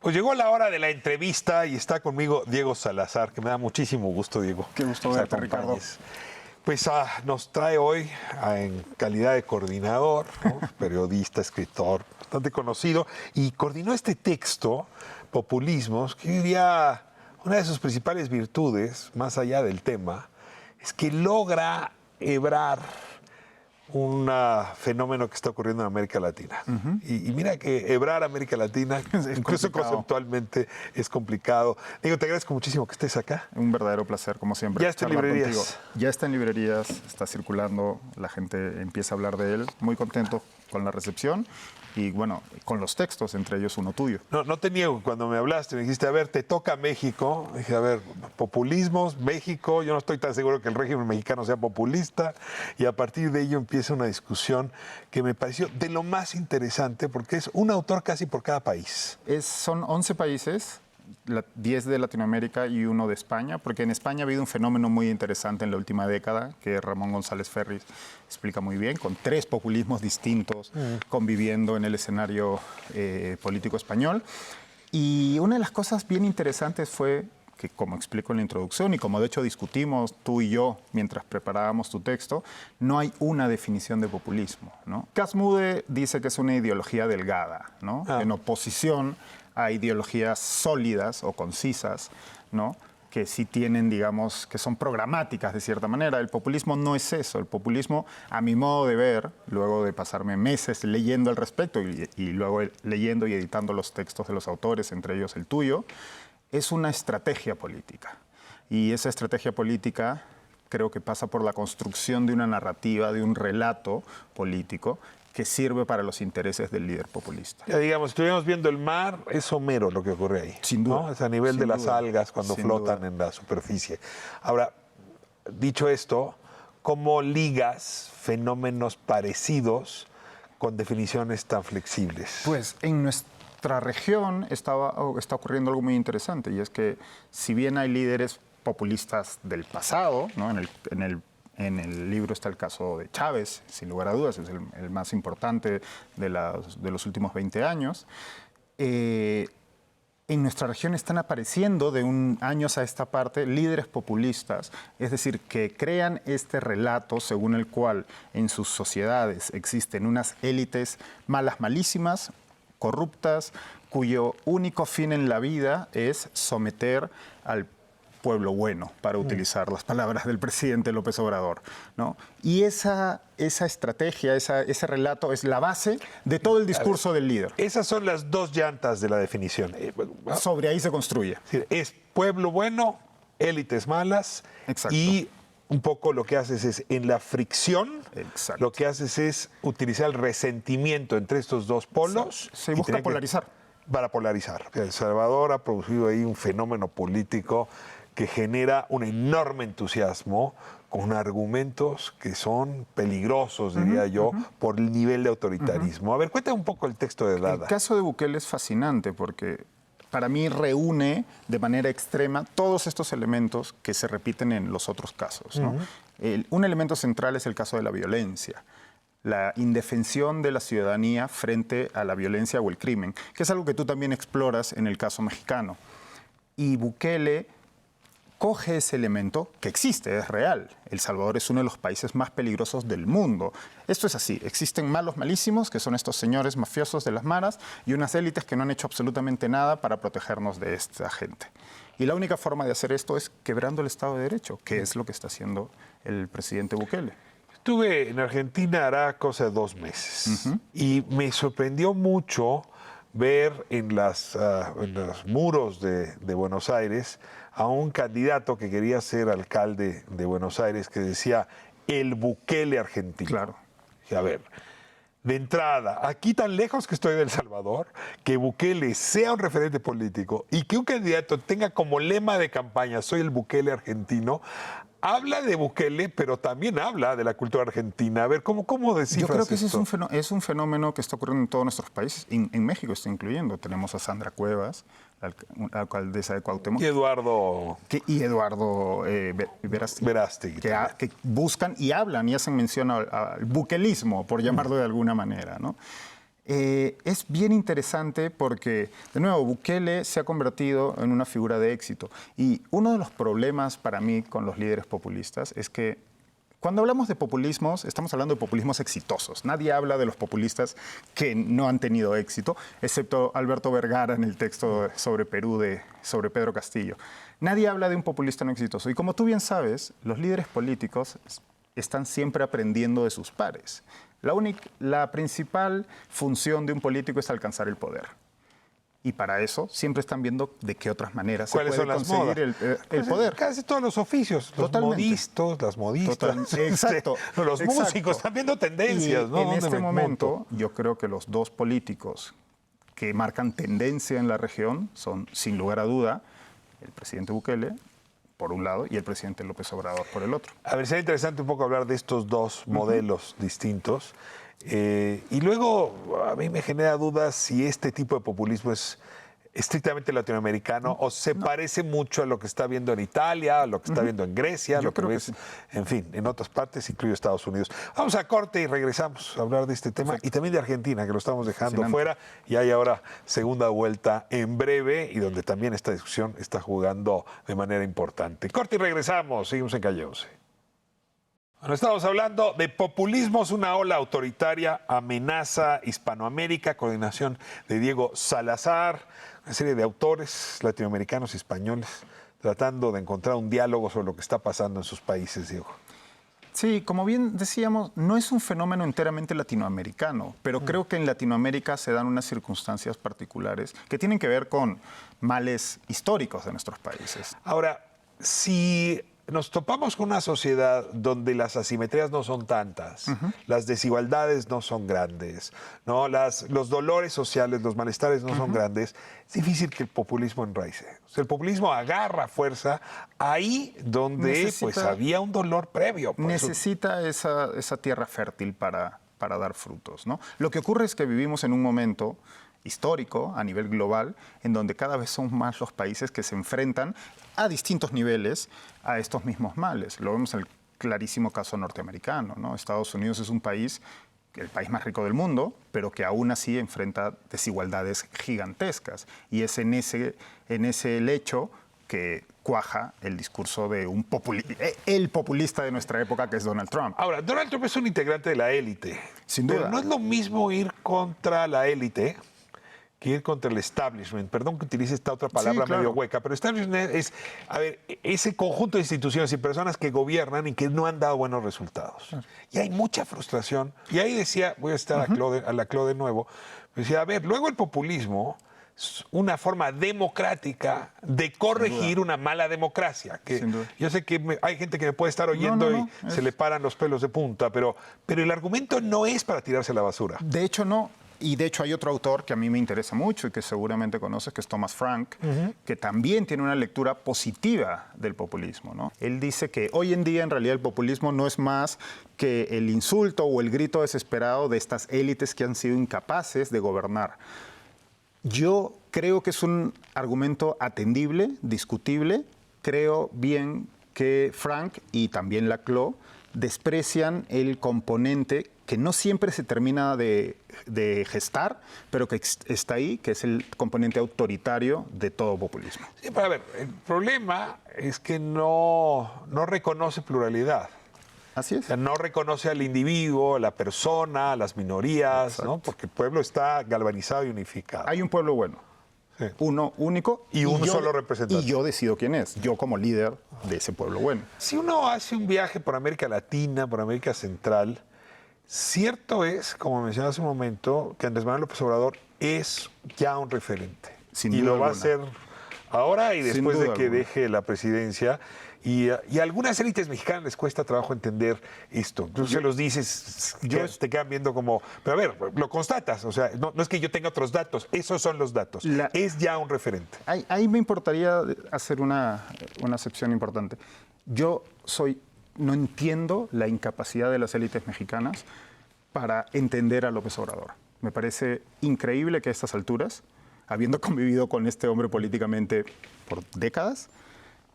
Pues llegó la hora de la entrevista y está conmigo Diego Salazar, que me da muchísimo gusto, Diego. Qué gusto verte, Ricardo. Pues nos trae hoy, en calidad de coordinador, ¿no? Periodista, escritor, bastante conocido, y coordinó este texto, Populismos, que yo diría una de sus principales virtudes, más allá del tema, es que logra hebrar un fenómeno que está ocurriendo en América Latina. Y mira que hebrar América Latina, incluso conceptualmente, es complicado. Diego, te agradezco muchísimo que estés acá. Un verdadero placer, como siempre. Ya está en librerías. Contigo. Ya está en librerías, está circulando, la gente empieza a hablar de él. Muy contento con la recepción y, bueno, con los textos, entre ellos uno tuyo. No te niego, cuando me hablaste, me dijiste, a ver, te toca México. Dije, a ver, populismos, México, yo no estoy tan seguro que el régimen mexicano sea populista. Y a partir de ello empieza una discusión que me pareció de lo más interesante, porque es un autor casi por cada país. Son 11 países, 10 de Latinoamérica y uno de España, porque en España ha habido un fenómeno muy interesante en la última década, que Ramón González Ferris explica muy bien, con 3 populismos distintos conviviendo en el escenario político español. Y una de las cosas bien interesantes fue que, como explico en la introducción y como de hecho discutimos tú y yo mientras preparábamos tu texto, no hay una definición de populismo, ¿no? Casmude dice que es una ideología delgada, ¿no? En oposición a ideologías sólidas o concisas, ¿no? Que sí tienen, digamos, que son programáticas de cierta manera. El populismo no es eso. El populismo, a mi modo de ver, luego de pasarme meses leyendo al respecto y luego leyendo y editando los textos de los autores, entre ellos el tuyo, es una estrategia política. Y esa estrategia política creo que pasa por la construcción de una narrativa, de un relato político que sirve para los intereses del líder populista. Ya digamos, si estuviéramos viendo el mar, es Homero lo que ocurre ahí. Sin duda. ¿No? Es a nivel de las algas cuando flotan en la superficie. Ahora, dicho esto, ¿cómo ligas fenómenos parecidos con definiciones tan flexibles? Pues en nuestra región está ocurriendo algo muy interesante, y es que si bien hay líderes populistas del pasado, ¿no? En el libro está el caso de Chávez, sin lugar a dudas, es el más importante de los últimos 20 años. En nuestra región están apareciendo de años a esta parte líderes populistas, es decir, que crean este relato según el cual en sus sociedades existen unas élites malas, malísimas, corruptas, cuyo único fin en la vida es someter al pueblo bueno, para utilizar las palabras del presidente López Obrador, ¿no? Y esa estrategia, ese relato es la base de todo el discurso del líder. Esas son las dos llantas de la definición. Sobre ahí se construye. Es pueblo bueno, élites malas. Exacto. Y un poco lo que haces es, en la fricción, exacto, lo que haces es utilizar el resentimiento entre estos dos polos. Se busca polarizar. Para polarizar. El Salvador ha producido ahí un fenómeno político que genera un enorme entusiasmo con argumentos que son peligrosos, diría yo, por el nivel de autoritarismo. A ver, cuéntame un poco el texto de Dada. El caso de Bukele es fascinante porque para mí reúne de manera extrema todos estos elementos que se repiten en los otros casos, ¿no? Un elemento central es el caso de la violencia, la indefensión de la ciudadanía frente a la violencia o el crimen, que es algo que tú también exploras en el caso mexicano. Y Bukele coge ese elemento que existe, es real. El Salvador es uno de los países más peligrosos del mundo. Esto es así. Existen malos malísimos, que son estos señores mafiosos de las maras, y unas élites que no han hecho absolutamente nada para protegernos de esta gente. Y la única forma de hacer esto es quebrando el Estado de Derecho, que es lo que está haciendo el presidente Bukele. Estuve en Argentina hará cosa de 2 meses y me sorprendió mucho ver en los muros de Buenos Aires a un candidato que quería ser alcalde de Buenos Aires que decía el Bukele argentino. Claro. Y a ver, de entrada, aquí tan lejos que estoy de El Salvador, que Bukele sea un referente político y que un candidato tenga como lema de campaña soy el Bukele argentino, habla de Bukele, pero también habla de la cultura argentina. A ver, ¿cómo descifras Yo creo que esto? ese es un fenómeno que está ocurriendo en todos nuestros países. En México está incluyendo. Tenemos a Sandra Cuevas, la alcaldesa de Cuauhtémoc. Y Eduardo Verástegui. Que buscan y hablan y hacen mención al buquelismo, por llamarlo de alguna manera, ¿no? Es bien interesante porque, de nuevo, Bukele se ha convertido en una figura de éxito. Y uno de los problemas para mí con los líderes populistas es que cuando hablamos de populismos, estamos hablando de populismos exitosos. Nadie habla de los populistas que no han tenido éxito, excepto Alberto Vergara en el texto sobre Perú, sobre Pedro Castillo. Nadie habla de un populista no exitoso. Y como tú bien sabes, los líderes políticos están siempre aprendiendo de sus pares. La principal función de un político es alcanzar el poder. Y para eso siempre están viendo de qué otras maneras se puede conseguir el poder. Casi todos los oficios, los modistas, las modistas. Exacto. Los músicos están viendo tendencias. ¿No? En este momento, yo creo que los dos políticos que marcan tendencia en la región son, sin lugar a duda, el presidente Bukele, por un lado, y el presidente López Obrador por el otro. A ver, sería interesante un poco hablar de estos dos modelos distintos. Y luego, a mí me genera dudas si este tipo de populismo es estrictamente latinoamericano o se parece mucho a lo que está viendo en Italia, a lo que está viendo en Grecia, Yo lo que creo que ves, sí. en fin, en otras partes, incluido Estados Unidos. Vamos a corte y regresamos a hablar de este tema y también de Argentina, que lo estamos dejando fuera y hay ahora segunda vuelta en breve y donde también esta discusión está jugando de manera importante. Corte y regresamos, seguimos en Calle 11. Bueno, estamos hablando de populismos, una ola autoritaria amenaza Hispanoamérica, coordinación de Diego Salazar, una serie de autores latinoamericanos y españoles tratando de encontrar un diálogo sobre lo que está pasando en sus países, Diego. Sí, como bien decíamos, no es un fenómeno enteramente latinoamericano, pero creo que en Latinoamérica se dan unas circunstancias particulares que tienen que ver con males históricos de nuestros países. Ahora, si nos topamos con una sociedad donde las asimetrías no son tantas, las desigualdades no son grandes, ¿no? Los dolores sociales, los malestares no son grandes, es difícil que el populismo enraice. O sea, el populismo agarra fuerza ahí donde pues, había un dolor previo. Necesita esa tierra fértil para dar frutos, ¿no? Lo que ocurre es que vivimos en un momento histórico a nivel global, en donde cada vez son más los países que se enfrentan a distintos niveles a estos mismos males. Lo vemos en el clarísimo caso norteamericano, ¿no? Estados Unidos es un país, el país más rico del mundo, pero que aún así enfrenta desigualdades gigantescas. Y es en ese lecho que cuaja el discurso de el populista de nuestra época, que es Donald Trump. Ahora, Donald Trump es un integrante de la élite. Sin duda. Pero no es lo mismo ir contra la élite que ir contra el establishment. Perdón que utilice esta otra palabra medio hueca, pero establishment es, a ver, ese conjunto de instituciones y personas que gobiernan y que no han dado buenos resultados. Y hay mucha frustración. Y ahí decía, voy a estar a la Clo de nuevo, decía, a ver, luego el populismo es una forma democrática de corregir una mala democracia. Que yo sé que hay gente que me puede estar oyendo y se le paran los pelos de punta, pero el argumento no es para tirarse a la basura. De hecho, no. Y de hecho hay otro autor que a mí me interesa mucho y que seguramente conoces, que es Thomas Frank, que también tiene una lectura positiva del populismo, ¿no? Él dice que hoy en día en realidad el populismo no es más que el insulto o el grito desesperado de estas élites que han sido incapaces de gobernar. Yo creo que es un argumento atendible, discutible. Creo bien que Frank y también Laclau desprecian el componente que no siempre se termina de gestar, pero que está ahí, que es el componente autoritario de todo populismo. Sí, pero a ver, el problema es que no reconoce pluralidad. Así es. O sea, no reconoce al individuo, a la persona, a las minorías, ¿no? Porque el pueblo está galvanizado y unificado. Hay un pueblo bueno. Sí. Uno único y un solo representante. Y yo decido quién es, yo como líder de ese pueblo bueno. Si uno hace un viaje por América Latina, por América Central, cierto es, como mencioné hace un momento, que Andrés Manuel López Obrador es ya un referente. Sin y duda lo va alguna. a hacer ahora y después de que alguna. deje la presidencia. Y a algunas élites mexicanas les cuesta trabajo entender esto. Tú se los dices, te quedan viendo como... Pero a ver, lo constatas. O sea, no es que yo tenga otros datos. Esos son los datos. Es ya un referente. Ahí me importaría hacer una excepción importante. No entiendo la incapacidad de las élites mexicanas para entender a López Obrador. Me parece increíble que a estas alturas, habiendo convivido con este hombre políticamente por décadas,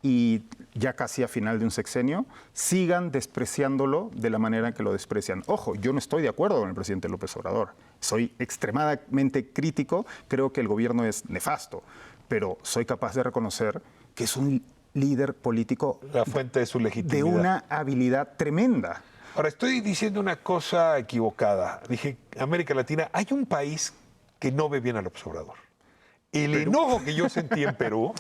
y ya casi a final de un sexenio, sigan despreciándolo de la manera en que lo desprecian. Ojo, yo no estoy de acuerdo con el presidente López Obrador. Soy extremadamente crítico, creo que el gobierno es nefasto, pero soy capaz de reconocer que es un líder político La fuente de su legitimidad. de una habilidad tremenda. Ahora, estoy diciendo una cosa equivocada. Dije, América Latina, hay un país que no ve bien al López Obrador. El enojo que yo sentí en Perú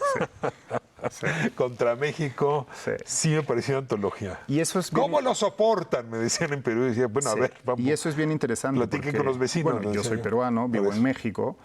contra México sí me pareció antología. Y eso es bien- ¿Cómo lo soportan? Me decían en Perú. Y decía, bueno, a Sí, ver, vamos. y eso es bien interesante. Platiquen porque, con los vecinos, bueno, ¿no? yo Sí. soy peruano, Por vivo eso. en México.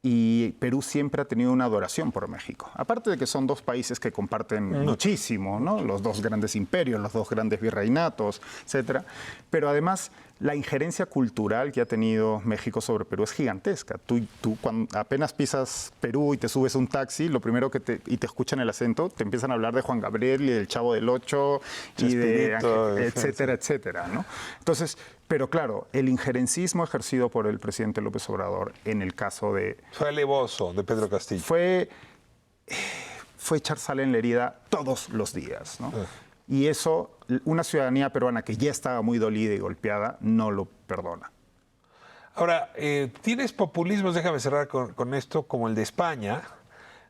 Y Perú siempre ha tenido una adoración por México. Aparte de que son dos países que comparten muchísimo, ¿no? Los dos grandes imperios, los dos grandes virreinatos, etcétera. Pero además, la injerencia cultural que ha tenido México sobre Perú es gigantesca. Tú cuando apenas pisas Perú y te subes a un taxi, lo primero que te escuchan el acento, te empiezan a hablar de Juan Gabriel y del Chavo del Ocho y de Chespirito, etcétera, etcétera, ¿no? Entonces, pero claro, el injerencismo ejercido por el presidente López Obrador en el caso de Fue alevoso de Pedro Castillo. fue echar sal en la herida todos los días, ¿no? Y eso, una ciudadanía peruana que ya estaba muy dolida y golpeada, no lo perdona. Ahora, tienes populismos, déjame cerrar con esto, como el de España,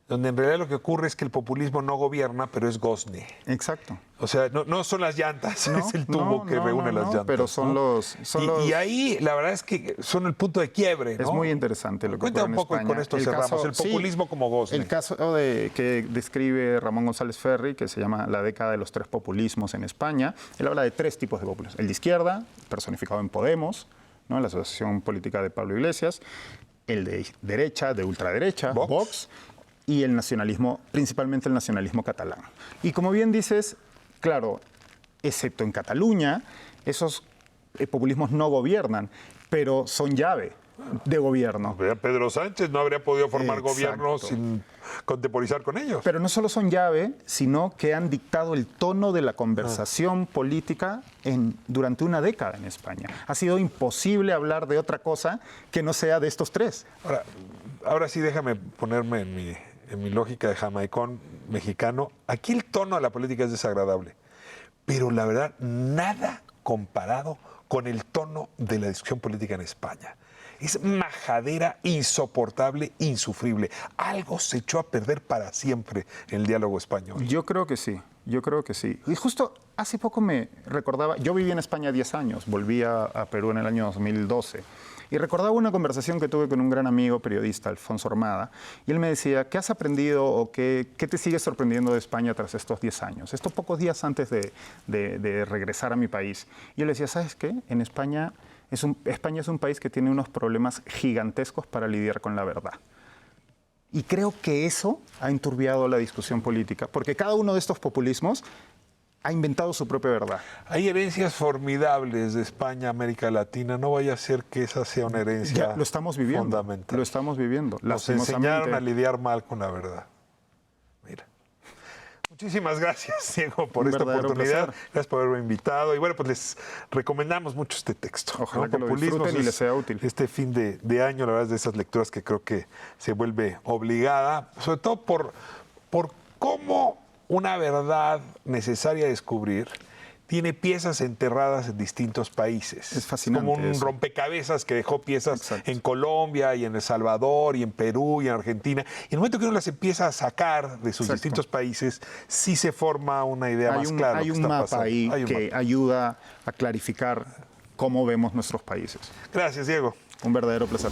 donde en realidad lo que ocurre es que el populismo no gobierna, pero es gozne. Exacto. O sea, no son las llantas, No, es el tubo no, que no, reúne no, las no, llantas. pero son ¿no? los- Y ahí la verdad es que son el punto de quiebre, ¿no? Es muy interesante lo que Cuenta ocurre un poco en y España. con esto cerramos. El sí, populismo como gozne. El caso que describe Ramón González Ferri, que se llama La década de los tres populismos en España, él habla de tres tipos de populismo. El de izquierda, personificado en Podemos, ¿no? La asociación política de Pablo Iglesias. El de derecha, de ultraderecha, Vox. Y el nacionalismo, principalmente el nacionalismo catalán. Y como bien dices, claro, excepto en Cataluña, esos populismos no gobiernan, pero son llave de gobierno. Pedro Sánchez no habría podido formar Exacto. gobierno sin contemporizar con ellos. Pero no solo son llave, sino que han dictado el tono de la conversación política durante una década en España. Ha sido imposible hablar de otra cosa que no sea de estos tres. Ahora sí déjame ponerme en mi lógica de jamaicón mexicano. Aquí el tono de la política es desagradable, pero la verdad nada comparado con el tono de la discusión política en España. Es majadera, insoportable, insufrible. Algo se echó a perder para siempre en el diálogo español. Yo creo que sí, yo creo que sí. Y justo hace poco me recordaba, yo viví en España 10 años, volví a Perú en el año 2012. Y recordaba una conversación que tuve con un gran amigo periodista, Alfonso Armada, y él me decía, ¿qué has aprendido o qué te sigue sorprendiendo de España tras estos 10 años? Estos pocos días antes de regresar a mi país. Y yo le decía, ¿sabes qué? En España es un país que tiene unos problemas gigantescos para lidiar con la verdad. Y creo que eso ha enturbiado la discusión política, porque cada uno de estos populismos ha inventado su propia verdad. Hay herencias formidables de España, América Latina. No vaya a ser que esa sea una herencia Ya lo estamos viviendo. fundamental. Lo estamos viviendo. Nos enseñaron a lidiar mal con la verdad. Mira. Muchísimas gracias, Diego, por Un esta verdadero oportunidad. placer. Gracias por haberme invitado. Y bueno, pues les recomendamos mucho este texto. Ojalá ¿no? que lo Populismos disfruten y es les sea útil. Este fin de año, la verdad, es de esas lecturas que creo que se vuelve obligada, sobre todo por cómo una verdad necesaria descubrir tiene piezas enterradas en distintos países. Es fascinante Como un eso. rompecabezas que dejó piezas Exacto. en Colombia y en El Salvador y en Perú y en Argentina. Y en el momento que uno las empieza a sacar de sus Exacto. distintos países, sí se forma una idea más clara. de Hay lo que un está mapa pasando. ahí Hay un que mapa. ayuda a clarificar cómo vemos nuestros países. Gracias, Diego. Un verdadero placer.